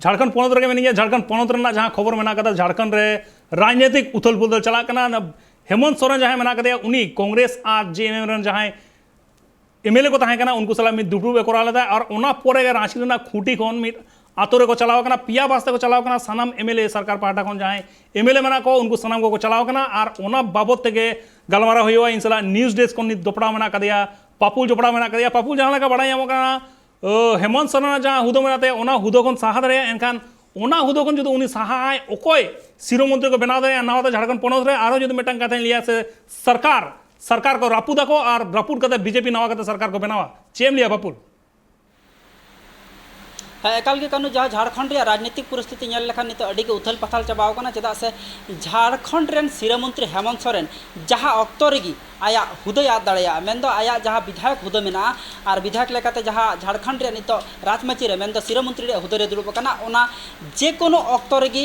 झारखंड पोनत रे मेनिया झारखंड पोनत रेना जहां खबर मेना कदा झारखंड रे राजनीतिक उथल पुथल चला कना हेमंत सोरेन जहां मेना कदे उनी कांग्रेस और जेएमएम रन जहां एमएलए को तहां कना उनको सला मिद दुडू बे कोरा लेदा और ओना पोरे रांची रेना खूटी कोन मिद आतोरे को चलाव कना पिया बास्ते को चलाव कना सनाम एमएलए सरकार पार्टा कोन जहां एमएलए मेना को उनको सनाम को चलाव कना और ओना बाबत तेगे गलमारा होयो इन सला न्यूज़ डेस्क कोन दोपड़ा मेना कदिया पापुल जोपड़ा मेना कदिया पापुल जहां लगा बड़ा यामो कना हेमंत सोरेन जहां हुदो मेनाते ओना हुदो कोन साहा दरे एनखान ओना हुदो कोन जुदि उनी साहा आय ओकोय सिरो मंत्री को बना दरे नावते झारखंड पोनत रे आरो जुदि मेटंग कथा लिया से सरकार को रापुदा को और रापुद कते बीजेपी नवा कते सरकार को बनावा चेम लिया पापुल एकाल के कानू जहाँ झारखंड राजनीतिक परिस्थिति लेखान नित अड़ी के उथल पथल चाबावना चेदा से झारखंड रेन सिरा मंत्री हेमंत सोरेन जहाँ अक्तो रेगी आया हुदय आद दाड़ेया मेनदो आया जहाँ विधायक हुदो मेना और विधायक लेकाते जहाँ झारखंड रे नित राजमाची रे मेनदो सिरा मंत्री रे हुदो रे दुड़ुब कना ओना जे कोनो अक्तो रेगी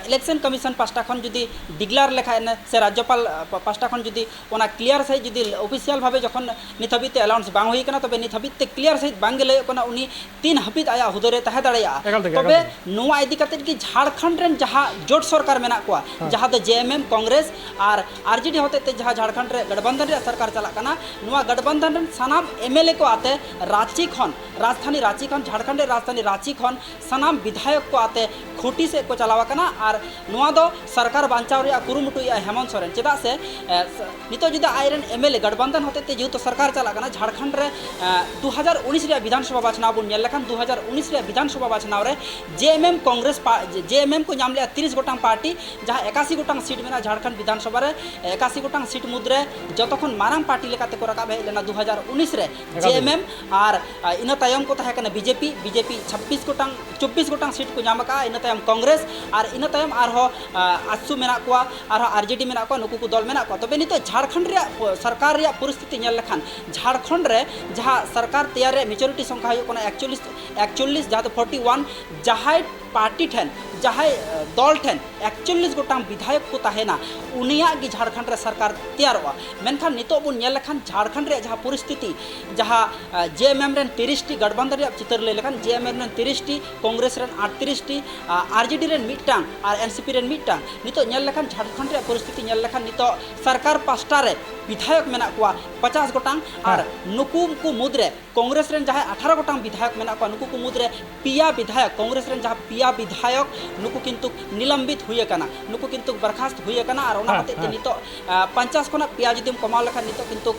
इलेक्शन कमिशन पास्टा खन जुदी डिक्लेयर लेखाय से राज्यपाल पास्टा खन जुदी ओना क्लियर सही जुदी ऑफिशियल भावे जखन नित हबिते अलाउंस बांग हुई कना तबे नित हबिते क्लियर सही बांग लय कना उनी 3 हबित आया हुदो रे तहे दाड़ेया तबे नोआ इदी कते कि झारखंड रेन जहाँ जोट सरकार मेना कोआ जहाँ दो जेएमएम कांग्रेस और आरजेडी होते ते जहाँ झारखंड रे गठबंधन सरकार चला कना नुआ गठबंधन सनाम एमएलए को आते रांची खन राजधानी रांची खन झारखंड राजधानी रांची खन सनाम विधायक को आते खोटी से को चलावा कना और नुआ दो सरकार बांचाव रे कुरुमुटु या हेमंत सोरेन चेदा से नितो जुदा आयरन एमएलए गठबंधन होते ते जेहेतु सरकार चला कना झारखंड रे 2019 रे विधानसभा बाचनाव बुन नेल लखन 2019 रे विधानसभा बाचनाव रे जेएमएम कांग्रेस जेएमएम को नाम लिया 30 गोटांग पार्टी जहां 81 गोटांग सीट मेना झारखंड विधानसभा रे 81 गोटांग सीट मुद्रे जतखन मारांग पार्टी लेकाते को रकाब हेज लेना 2019 रे जेएमएम और इना तायम को तहे कना बीजेपी 26 गोटांग 24 गोटांग सीट को नाम का इना तायम कांग्रेस और इना तायम आरहो आसु मेना को आरहो आरजेडी मेना को नुकु को दल मेना को तबे नितो झारखंड रे सरकार रे परिस्थिति नेल लखान झारखंड रे जहां सरकार तैयार रे मेजॉरिटी संख्या हो कोना 41 जहां 41 जहां पार्टी ठेन जहां दल ठेन 41 गोटांग विधायक को तहेना उनिया की झारखंड रे सरकार तैयारवा मेनखान नितो बुन नेल लखान झारखंड रे जहां परिस्थिति जहां जेएमएम रेन 30 टी गठबंधन रे चित्र ले लखान जेएमएम रेन 30 टी कांग्रेस रेन 38 टी आरजेडी रेन मिटांग और एनसीपी रेन मिटांग नितो नेल लखान झारखंड रे परिस्थिति नेल लखान नितो सरकार पास्टा रे विधायक मेना को 50 गोटांग और नुकु को मुद्रे कांग्रेस रेन जहां 18 गोटांग विधायक मेना को नुकु को मुद्रे पिया विधायक कांग्रेस रेन जहां पिया विधायक नुकु किंतु निलंबित हुए कना नुकु किंतु बर्खास्त हुए कना और ओना हते नितो 50 कोना पिया जदिम कमाल लखा नितो किंतु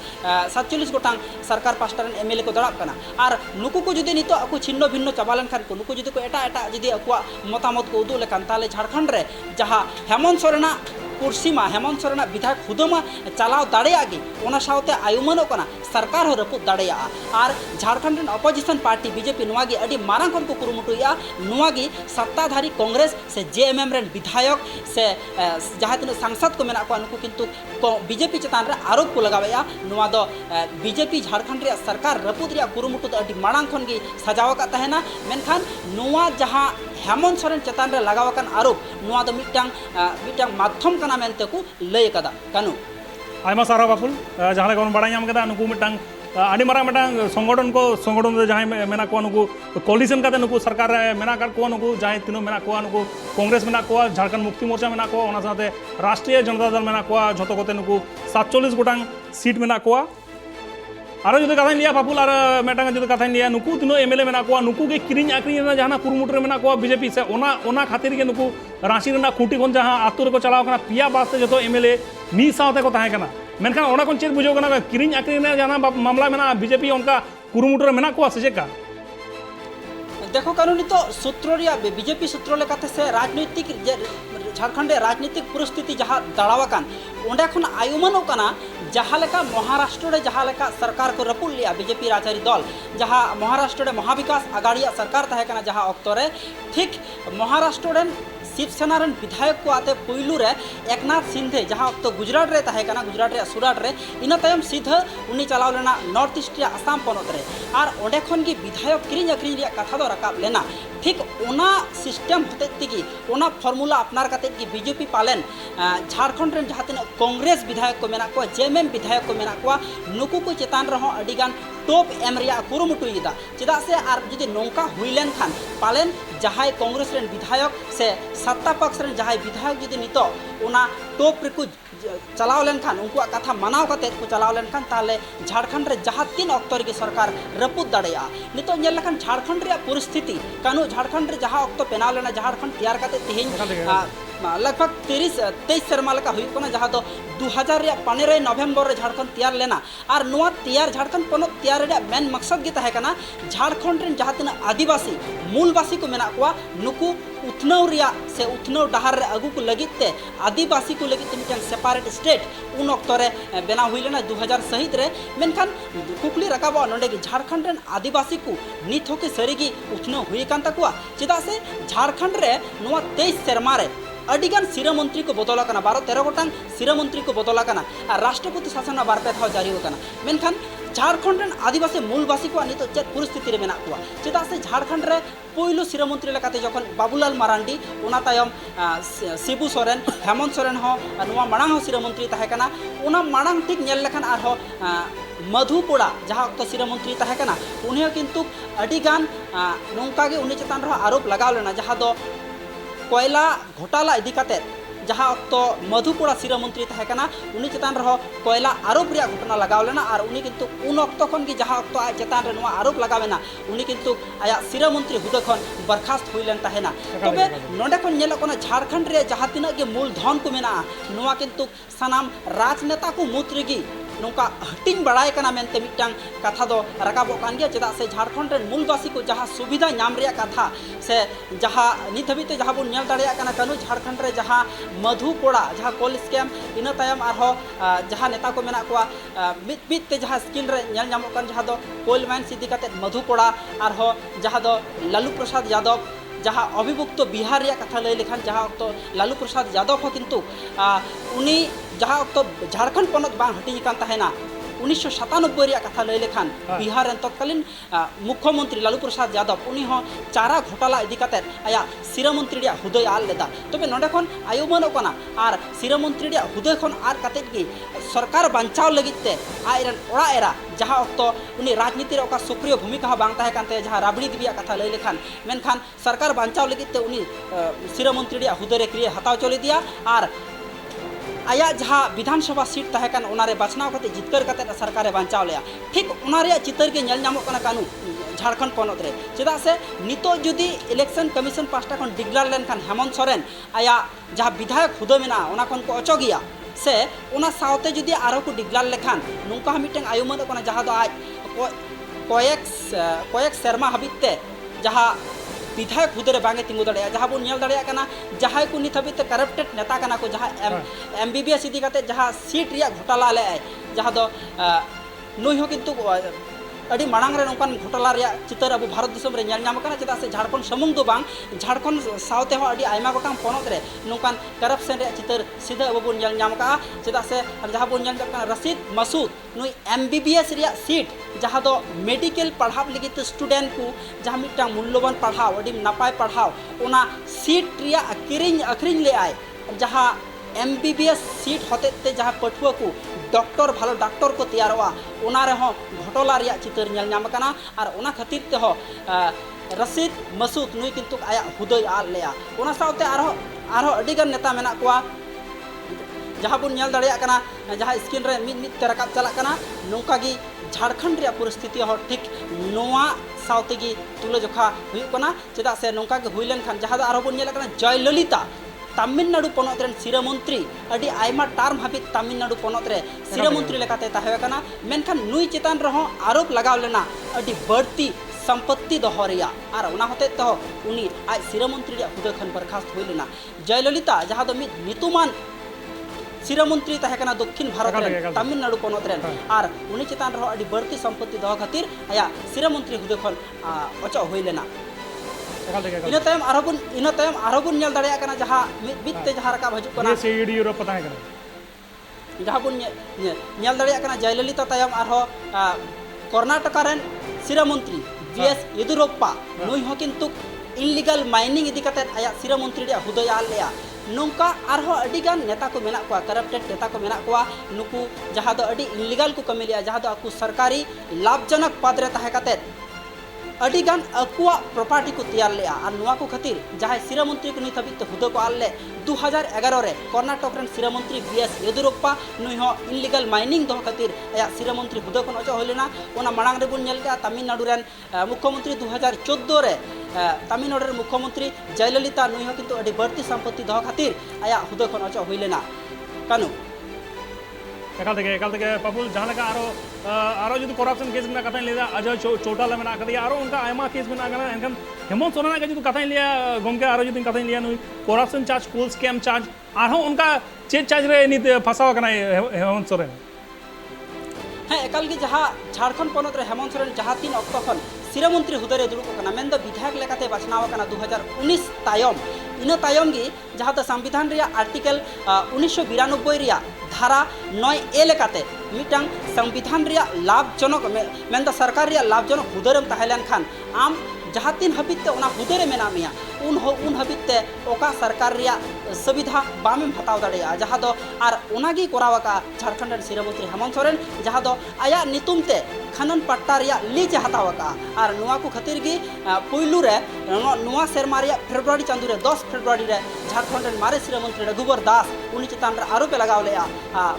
47 गोटांग सरकार पास्टा रेन एमएलए को दड़ाब कना और नुकु को जदि नितो अकु छिन्न भिन्न चाबालन खान को नुकु जदि को एटा जदि अकुआ मतामत को उदु लेखान ताले झारखंड रे जहां हेमंत सोरेना कुर्सीमा हेमंत सोरेन विधायक हुदमा चलाव दाड़ेयागी ओना सावते आयुमानो कना सरकार हो रपुद दाड़ेया और झारखंड रेन अपोजिशन पार्टी बीजेपी नुआगी अडी मारांग खन को कुरुमुटुया नुआगी सत्ताधारी कांग्रेस से जेएमएम रेन विधायक से जहां तिन सांसद को मेना को नुकु किंतु बीजेपी चेतान रे आरोप को लगावेया नुआ दो बीजेपी झारखंड रे सरकार रपुद रे कुरुमुटु दो अडी मारांग खन गी सजाव का तहेना मेनखान नुआ जहां हेमंत सोरेन चेतान रे लगावकन आरोप नुआ दो मिटांग माध्यम कना मेनते को लय कदा कानु आयमा सारा बापुल जहां कोन बड़ा नाम कदा नुकु मिटांग आडी मारा मिटांग संगठन जहां मेना को नुकु कोलिशन काते नुकु सरकार मेना कर को नुकु जहां तिनो मेना को नुकु कांग्रेस मेना को झारखंड मुक्ति मोर्चा मेना को ओना साथे राष्ट्रीय जनता दल मेना को झतो कोते नुकु 47 गोटांग सीट मेना को आरो जुदे कथा लिया बापुल और मेटांग जुदे कथा लिया नुकु तिनो एमएलए मेना को नुकु के किरिंग आक्रिंग ना जहां कुरुमुटरे मेना को बीजेपी से ओना खातिर के नुकु रांची रेना खूटी कोन जहां आतुर को चलाव कना पिया बास्ते जतो एमएलए मी सावते को ताहे कना मेनखान ओना कोन चेत बुझो कना किरिंग आक्रिंग ना जहां मामला मेना बीजेपी उनका कुरुमुटरे मेना को से का देखो कानूनी तो सूत्र रिया बीजेपी सूत्र लेकाते से राजनीतिक झारखंड राजनीतिक परिस्थिति जहां दाड़ावाकान ओंडे खन आयुमानो कना जहां लेका महाराष्ट्र रे जहां लेका सरकार को रपुल लिया बीजेपी राजनीति दल जहां महाराष्ट्र रे महाविकास आघाड़िया सरकार तहे कना जहां अक्तो रे ठीक महाराष्ट्र रे शिवसेना रेन विधायक को आते पुइलू रे एकनाथ सिंधे जहां तो गुजरात रे तहे कना गुजरात रे सूरत रे इना तायम सीधा उनी चलाव लेना नॉर्थ ईस्ट रे आसाम पनत रे और ओंडे खन की विधायक किरिंग अक्रिंग रे कथा दो रकाब लेना ठीक ओना सिस्टम होते तिगी ओना फॉर्मूला अपनार काते की बीजेपी पालन झारखंड रेन जहां तिना कांग्रेस विधायक को मेना को जेएमएम विधायक को मेना को नुकु को चेतान रहो अडिगान टॉप एम रिया कुरुमुटुईदा चेदा से आर जुदी नोंका हुइलेन खान पालेन जहां कांग्रेस रेन विधायक से सत्ता पक्ष रेन जहां विधायक जुदी नितो उना टॉप रेकु चलाव लेनखान उनकुआ कथा मानाव कते को चलाव लेनखान ताले झारखंड रे जहां तीन ऑक्टो रे सरकार रपुद दाड़ेया नितो नेल लखान झारखंड रे परिस्थिति कानू झारखंड रे जहां ऑक्टो पेनाव लेना झारखंड तैयार कते तेहें लगभग 23 शर्मा लका हुई कोना जहां दो 2015 नवंबर रे झारखंड तैयार लेना और नुआ तैयार झारखंड पनो तैयार रे मेन मकसद गे तहे कना झारखंड रेन जहां तना आदिवासी मूलवासी को मेना कोआ नुकु उथनव रिया से उथनव डहार रे अगु को लगित ते आदिवासी को लगित मिटन सेपरेट स्टेट उन ऑक्टो रे बेना हुई लेना 2000 सहित रे मेनखान कुकली रकाबो नोंडे की झारखंड रेन आदिवासी को नित होके सरीगी उथनव हुई कान तकुआ चेदा से झारखंड रे नुआ 23 शर्मा रे अडिगान सिरा मंत्री को बदला 12-13 गोटांग सिरा मंत्री को बदला और राष्ट्रपति शासन बारपे था जारी होना मेनखान झारखंड रेन आदिवासी मूलवासी को नित चेत परिस्थिति रे मेना कुआ चेदा से झारखंड रे पहिलो सिरा मंत्री लेकाते जखन बाबूलाल मारांडी उना तायम शिबू सोरेन हेमंत सोरेन हो नुआ मांग हो सिरा मंत्री तहे कना उना मांग ठीक नेल लेखान आरो मधुपोड़ा जहाँ तो सिरा मंत्री तहे कना उन्हें किंतु अडिगान नोंका गे उनी चेतान रो आरोप लगाव लेना जहाँ दो कोयला घोटाला इदी काते जहाँ तो मधुपुरा सिरा मंत्री तहे कना उनी चेतान रहो कोयला आरोप रिया घटना लगाव लेना और उनी किंतु उन ऑक्तो खन की जहाँ ऑक्तो आय चेतान रे नुआ आरोप लगावेना उनी किंतु आया सिरा मंत्री हुदा खन बर्खास्त हुई लेन तहेना तबे नोंडे खन नेलो कोना झारखंड रे जहाँ तिना के मूलधन को मेना नुआ किंतु सनाम राजनेता को मुद्रिगी नौका हटिंग बड़ाय कना मेनते मिटांग कथा दो रकाबो कान गया चेदा से झारखंड रेन मूलवासी को जहाँ सुविधा नाम रिया कथा से जहाँ नित हबीते जहाँ बन नेल दाड़िया कना कानू झारखंड रे जहाँ मधुपोड़ा जहाँ कोल स्कैम इन तायम आरो जहाँ नेता को मेना कोआ मित ते जहाँ स्किन रे नेल नामो कान जहाँ दो कोल माइन सिद्धि काते मधुपोड़ा आरो जहाँ दो लालू प्रसाद यादव जहाँ अभिभुक्त बिहार रिया कथा लई लेखान जहाँ तो लालू प्रसाद यादव हो किंतु उनी जहाँ तो झारखंड पनत बांग हटिंग कान तहेना 1997 रिया कथा लई लेखान बिहार रेन तत्कालीन मुख्यमंत्री लालू प्रसाद यादव उनी हो चारा घोटाला इदी काते आया सिरा मंत्री रिया हुदय आल लेदा तबे नोंडे खन आयुमान ओकना आर सिरा मंत्री रिया हुदय खन आर काते गी सरकार बांचाव लगिते आयरन ओड़ा एरा जहाँ तो उनी राजनीति रे ओका सक्रिय भूमिका बांग तहे कानते जहाँ राबड़ी दिबिया कथा लई लेखान मेनखान सरकार बांचाव लगिते उनी सिरा मंत्री रिया हुदय रे क्रिया हताव चले दिया आर आया जहाँ विधानसभा सीट तहेकन उनारे बचनाव कते जितकर कते सरकारे बांचाव लेया ठीक उनारे चितर के नेल नामो कना कानू झारखंड पनत रे चेदा से नितो जुदी इलेक्शन कमीशन पास्टा खन डिक्लेयर लेन खान हेमंत सोरेन आया जहाँ विधायक हुदा मेना उना खन को अचगिया से उना सावते जुदी आरो को डिक्लेयर लेखान नुका मिटेंग आयुमन कना जहाँ दो आज कोयक शर्मा हबिते जहाँ विधायक हुदरे बांगे तिंगु दाड़िया जहाँ बन नेल दाड़िया कना जहाँ को नित हबिते करप्टेड नेता कना को जहाँ MBBS इदी काते जहाँ सीट रिया घोटाला ले जहाँ दो नुई हो किंतु अड़ी मांग रे नौकान घोटाला रिया चितर अब भारत दिसम रे नेल नाम कना चेदा से झारखंड समुंग दो बांग झारखंड सावते हो अड़ी आयमा गोटांग पनत रे नौकान करप्शन रे चितर सीधा अब बन नेल नाम का चेदा से जहाँ बन नेल कना रशीद मसूद नुई MBBS रिया सीट जहाँ दो मेडिकल पढ़ाव लगित स्टूडेंट को जहाँ मिटांग मूल्यवान पढ़ाव अड़ी नापाय पढ़ाव उना सीट रिया अखरिंग ले आए जहाँ MBBS सीट होते जहाँ पठुआ को डॉक्टर भालो डॉक्टर को तैयारवा उना रे हो घोटाला रिया चितर नेल नाम कना और उना खातिर ते हो रशीद मसूद नुई किंतु आया हुदय आल लेया उना सावते आरो अडिगान नेता मेना कोआ जहाँ बन नेल दाड़िया कना जहाँ स्किन रे मिद ते रकाब चला कना नौका गी झारखंड रिया परिस्थिति हो ठीक नोआ सावते गी तुलजोखा हुई कना चेदा से नौका गे हुई लेन खान जहाँ आरो बन नेल कना जयललिता तमिलनाडु पनत रेन सिरा मंत्री अड़ी आयमा टार्म हाबित तमिलनाडु पनत रे सिरा मंत्री लेकाते ताहे कना मेनखान नुई चेतान रहो आरोप लगाव लेना अड़ी बढ़ती संपत्ति दोहरिया और उना होते तो उनी आज सिरा मंत्री रे हुदय खन बर्खास्त हुई लेना जयललिता जहाँ दो नितुमान सिरा मंत्री तहे कना दक्षिण भारत रे तमिलनाडु पनत रेन और उनी चेतान रहो अड़ी बढ़ती संपत्ति दोह खातिर आया सिरा मंत्री हुदय खन अचो हुई लेना इन तायम आरोबन नेल दाड़िया कना जहाँ मित्ते जहाँ रकाब हजु कना से यूरोप पता है कना जहाँ बन नेल दाड़िया कना जयललिता तायम आरो कर्नाटक रेन सिरा मंत्री VS येदुरप्पा नुई हो किंतु इनलीगल माइनिंग इदी काते आया सिरा मंत्री रे हुदय आल लेया नौका आरो अडिगान नेता को मेना को करप्टेड नेता को मेना को नुकु जहाँ दो अडी इनलीगल को कमी लिया जहाँ दो आकु सरकारी लाभजनक पद रे तहे काते अडिगान अकुआ प्रॉपर्टी को तैयार ले और नुआ को खातिर जहां सिरा मंत्री को नित हबित हुदा को आल ले 2011 रे कर्नाटक रेन सिरा मंत्री बीएस येदुरप्पा नुई हो इनलीगल माइनिंग दो खातिर या सिरा मंत्री हुदा को अचो होलेना ओना मांग रे बुन नेल के तमिलनाडु रेन मुख्यमंत्री 2014 रे तमिलनाडु रे मुख्यमंत्री जयललिता नुई हो किंतु अडी बढ़ती संपत्ति दो खातिर आया हुदा को अचो होलेना कानु एकाल तक पापुल जहाँ लगा आरो जो करप्शन केस में कथा लिया अजय चौटाला में कदिया आरो उनका आयमा केस में आगना एनकन हेमंत सोरेन के जो कथा लिया गमके आरो जो कथा लिया नुई करप्शन चार्ज कोल स्कैम चार्ज आरो उनका चेक चार्ज रे नि फसावा कना हेमंत सोरेन हाँ एकाल की जहाँ झारखंड पनत रे हेमंत सोरेन जहाँ 3 अक्टोबर खन सिरा मंत्री हुदरे दुरुब कना मेंदो विधायक लेकाते बाछनाव कना 2019 तायम इन तायम गी जहाँ तो संविधान रिया आर्टिकल 1992 रिया धारा 9A लेकाते मिटांग संविधान रिया लाभजनक मेंदो सरकार रिया लाभजनक हुदरेम ताहेलन खान आम जहाँ तीन हबिते ओना हुदरे मेना मिया उन हबिते ओका सरकार रिया सुविधा बामेम हताव दाड़ेया जहाँ दो आर ओनागी कोरावका झारखंड सिरा मंत्री हेमंत सोरेन जहाँ दो आया नितुमते खनन पट्टा रिया लीज हतावका आर नुआ को खातिर गी पुइलू रे नुआ सेरमा रिया फेब्रुआरी चांदू रे 10 फेब्रुआरी रे झारखंड मारे सिरा मंत्री रघुवर दास उनी चितान रे आरोप लगाव लेया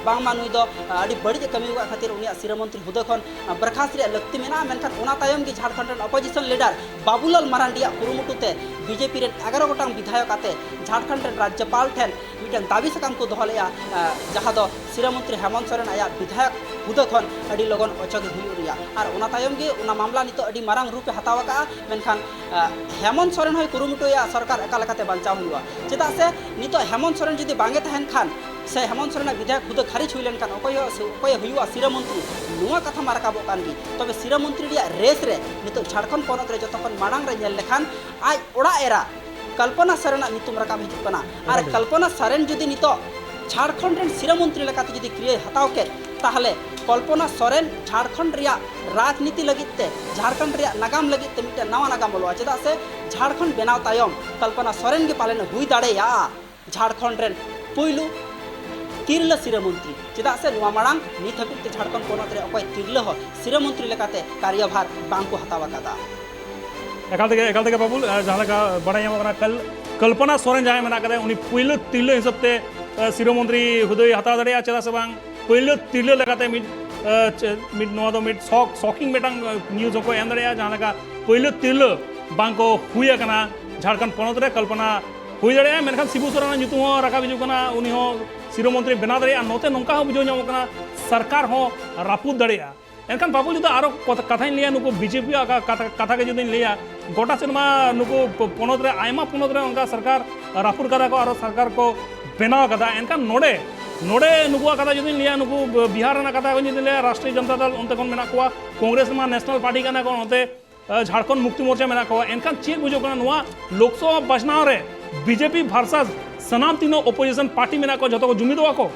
बांगमा नुई दो अडी बड़ी कमी हुआ खातिर उनिया सिरा मंत्री हुदा खन बरखास्त रे लगती मेना मेनखान ओना तायम गी झारखंड अपोजिशन लीडर बाबूलाल मारांडिया कुरुमुटुते बीजेपी रे 11 गोटांग विधायक आते झारखंड रे राज्यपाल ठेन मिटन दाबी सकाम को दोहलेया जहाँ दो सिरा मंत्री हेमंत सोरेन आया विधायक हुदा खन अडी लगन अचग हुरिया और ओना तायम गे ओना मामला नितो अडी मारांग रूपे हतावका मेनखान हेमंत सोरेन होय कुरुमुटुया सरकार एका लेकाते बांचाव हुआ चेदा से नितो हेमंत सोरेन जदि बांगे तहन खान से हेमंत सोरेन विधायक हुदा खारिज हुइलेन खान अकोय हुआ सिरा मंत्री नुआ कथा मारकाबो कान गी तबे सिरा मंत्री रिया रेस रे नितो झारखंड पनत रे जतखन माडांग रे नेल लेखान आज ओड़ा एरा कल्पना सोरेन नितुम रकाब हिजुक कना और कल्पना सोरेन जदि नितो झारखंड रेन सिरा मंत्री लेकाते जदि क्रिया हताव के ताहले कल्पना सोरेन झारखंड रिया राजनीति लगिते झारखंड रिया नागाम लगिते मिटे नवा नागाम बोलवा चेदा से झारखंड बेनाव तायम कल्पना सोरेन के पालन हुई दाड़ेया झारखंड रेन पुइलू तिरला सिरा मंत्री चेदा से नुआ मांग नित हबिते झारखंड पनत रे अकय तिरला हो सिरा मंत्री लेकाते कार्यभार बांग को हतावा कदा एकाल तक बाबुल जहाँ लगा बड़ा कल कल्पना सोरेन जहाँ मेना कदे उनी पुइलो तिरलो हिसाब ते सिरा मंत्री हुदय हताव दाड़ेया चेदा से बांग पुइलो तिरलो लेकाते मिड नोआ दो मिड शॉकिंग मेटांग न्यूज़ को एम दाड़ेया जहाँ लगा पुइलो तिरलो बांग को हुई कना झारखंड पनत रे कल्पना हुई दाड़ेया मेनखान शिबू सोरेन ᱧᱩᱛᱩᱢ ᱦᱚᱸ ᱨᱟᱠᱟᱵ ᱦᱤᱡᱩᱜ ᱠᱟᱱᱟ ᱩᱱᱤ ᱦᱚᱸ ᱥᱤᱨᱟᱹ ᱢᱚᱱᱛᱨᱤ ᱵᱮᱱᱟᱣ ᱫᱟᱲᱮᱭᱟᱜᱼᱟ ᱱᱚᱛᱮ ᱱᱚᱝᱠᱟ ᱦᱚᱸ ᱵᱩᱡᱷᱟᱹᱣ ᱧᱟᱢᱚᱜ ᱠᱟᱱᱟ ᱥᱚᱨᱠᱟᱨ ᱦᱚᱸ ᱨᱟᱹᱯᱩᱫ ᱫᱟᱲᱮᱭᱟᱜᱼᱟ एनखान बाबू जो आरो कथाई लिया नुको बीजेपी कथा के जो लिया गोटा सेनमा नुको पनत रे आयमा पनत रे उनका सरकार रापुर कदा को आरो सरकार को बेनाव कदा एनखान नोडे नोडे नुको कथा जो लिया नुको बिहार ना कथा जो लिया राष्ट्रीय जनता दल उनते खन मेना कोआ कांग्रेस मा नेशनल पार्टी कना को उनते झारखंड मुक्ति मोर्चा मेना कोआ एनखान चेक बुझो कना नुआ लोकसभा बचनाव रे बीजेपी वर्सेस सनाम तीनों ओपोजिशन पार्टी मेना को जतो को जुमिदवा को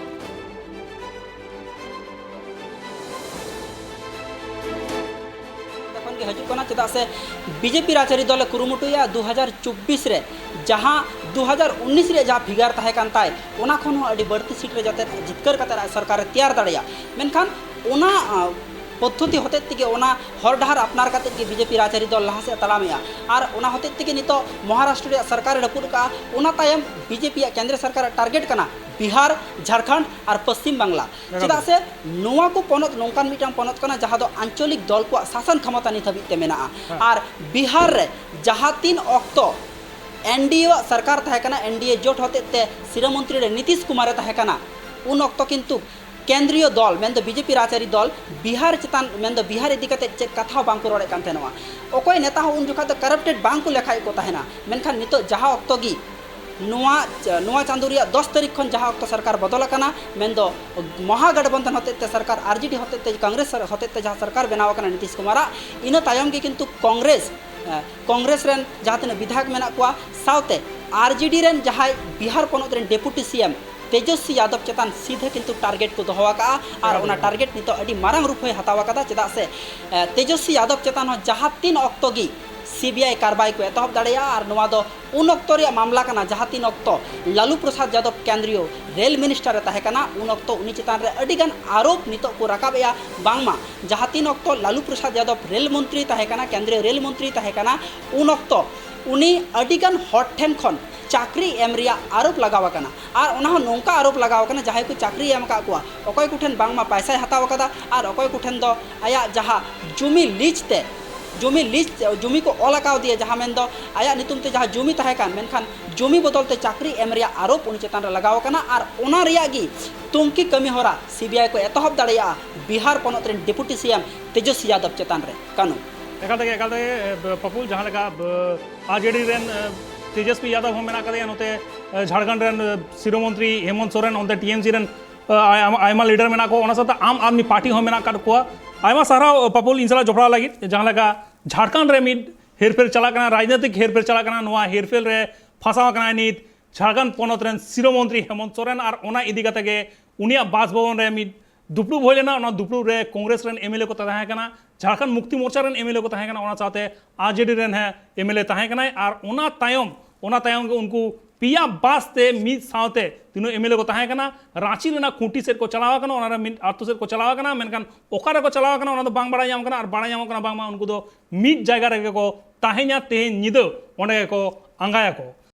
हजुकना चेदा से बीजेपी राजनीति दल कुरुमुटुया 2024 रे जहां 2019 रे जहां फिगर ताहे कान ताय ओना खन अडी बढ़ती सीट रे जते जितकर कता सरकार तैयार दाड़िया मेनखान ओना पद्धति होते तिगे ओना हर डहार अपनार काते के बीजेपी राजनीति दल लहा से तलामिया और ओना होते तिगे नितो महाराष्ट्र रे सरकार रपुर का ओना तायम बीजेपी केंद्र सरकार टारगेट कना बिहार झारखंड और पश्चिम बांग्ला चेदा से नुआ को पनत नौकान मिटांग पनत कना जहाँ दो आंचलिक दल को शासन क्षमता नित हबिते मेना और बिहार रे जहाँ 3 अक्टो एनडीए सरकार ताहे कना एनडीए जोट होते ते सिरा मंत्री रे नीतीश कुमार ताहे कना उन अक्तो किंतु केंद्रीय दल मेन बीजेपी राजनीति दल बिहार चितान मेन बिहार इदी कते चे कथा बांग को रोड़े कान तेनवा ओकोय नेता हो उन जोखा तो करप्टेड बांग को लेखाय को ताहेना मेनखान नितो जहाँ अक्तो गी नुआ चांदुरिया 10 तारीख खन जहाँ अक्तो सरकार बदल कना मेन दो महागठबंधन होते ते सरकार आरजेडी होते ते कांग्रेस होते ते जहाँ सरकार बनाव कना नीतीश कुमार इन तायम गे किंतु कांग्रेस रेन जहाँ तीन विधायक मेना कोआ साउते आरजेडी रेन जहाँ Bihar पनत rain deputy CM Tejashwi Yadav चेतान सीधे किंतु टारगेट को दोहवाका और ओना टारगेट नितो अडी मारांग रूप हतावा कदा चेदा से तेजस्वी यादव चेतान जहाँ 3 अक्तो गी सीबीआई कार्रवाई को एतहब दाड़ेया और नोआ दो उन अक्तो रे मामला कना जहाँ तीन अक्तो लालू प्रसाद यादव केंद्रीय रेल मिनिस्टर रे ताहे कना उन अक्तो उनी चितान रे अडिगान आरोप नितो को रकाबेया बांगमा जहाँ तीन अक्तो लालू प्रसाद यादव रेल मंत्री ताहे कना केंद्रीय रेल मंत्री ताहे कना उन अक्तो उनी अडिगान हॉट ठेन खन चाकरी एम रिया आरोप लगावा कना और उना नोंका आरोप लगावा कना जहाँ को चाकरी एम का कुआ अकय कुठेन बांगमा पैसा हताव कदा और अकय कुठेन दो आया जहाँ जुमी लीजते जुमी को अलकाव दिए जहाँ मेन दो आया नितुम ते जहाँ जुमी ताहे कान मेनखान जुमी बदलते चाकरी एम रिया आरोप उनी चेतान रे लगाव कना और उना रिया गी तुमकी कमी होरा सीबीआई को एतहब दाड़ेया Bihar पनत rain deputy CM Tejashwi Yadav चेतान रे कानू एकाल पपुल जहाँ लगा आरजेडी रेन तेजस्वी यादव हम मेना कदे नोते झारखंड रेन शिरोमंत्री हेमंत सोरेन ओनते टीएमसी रेन आयमा लीडर मेना को ओना साथे आम आदमी पार्टी हम मेना काट कोआ आयमा सारा पपुल इनसला जोपड़ा लगी जहाँ लगा झारखंड रे मिड हेरफेर चला कना राजनीतिक हेरफेर चला कना नोआ हेरफेर रे फसावा कना नित झारखंड पनत रेन शिरोमंत्री हेमंत सोरेन और ओना इदी कते के उनिया बासभवन रे मिड दुपड़ू भोय लेना ओना दुपड़ू रे कांग्रेस रेन एमएलए को ताहे कना झारखंड मुक्ति मोर्चा रेन एमएलए को ताहे कना ओना साथे आरजेडी रेन है एमएलए ताहे कना और ओना तायम के उनको पिया बासते मिद सावते तीनों एमएलए को ताहे कना रांची रेना खूंटी सेट को चलावा कना ओना रे आरतु सेट को चलावा कना मेनखान ओकारे को चलावा कना ओना दो बांग बड़ा याम कना और बड़ा याम कना बांग मा उनको दो मिद जायगा रे को ताहे냐 तेहे निदो ओंडे को आंगाया को